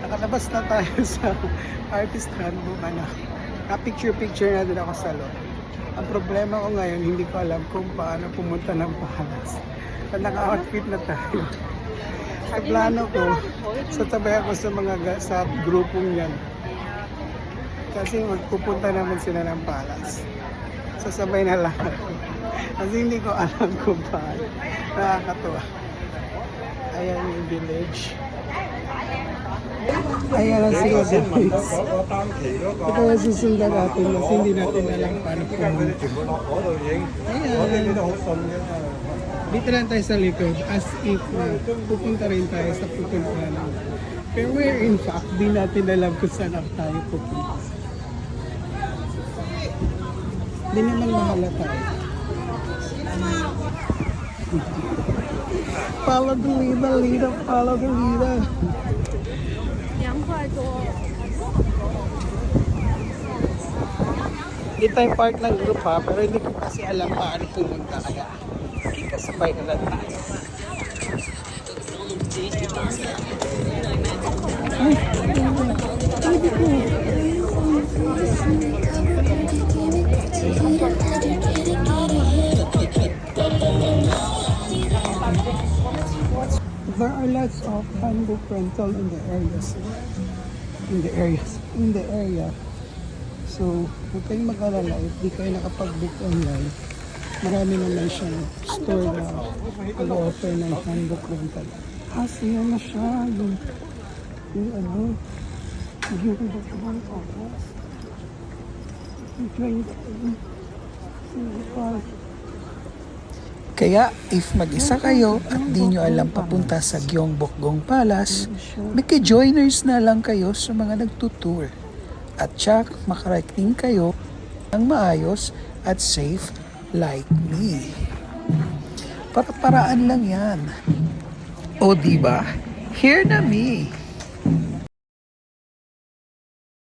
Nakalabas na tayo sa artist handbook. Na-picture-picture na din ako sa loob. Ang problema ko ngayon, hindi ko alam kung paano pumunta ng palace. Naka-outfit na tayo. Sa plano ko, satabay ako sa sa grupong yan. Kasi magpupunta naman sila ng palace. Sasabay na lang. Kasi hindi ko alam kung paano. Nakakatuwa. Ayan yung village. Ayan ang sila guys. Ito ang susundan natin kasi hindi natin alam paano pumunta. Ayan. Dito lang tayo sa likod as if na pupunta rin tayo sa pupuntahan. Pero where in fact, di natin alam kung saan tayo pupunta. Di naman mahalata tayo. Follow the leader, follow the leader. Hindi tayo part ng group ha, pero hindi ko kasi alam paano pumunta kaya kasabay na lang tayo. There are lots of handbook rental in the areas. In the area. So, huwag kayong mag-alala if di kayo nakapag-book online. Marami naman siyang store na mag-offer ng handbook rental. Siya na siya. Yung ano. Yung kaya if mag-isa kayo at di nyo alam papunta sa Gyeongbokgung Palace, maki-joiners na lang kayo sa mga nagtutour. At tsak makarating kayo ng maayos at safe like me. Para-paraan lang yan. O diba? Here na me.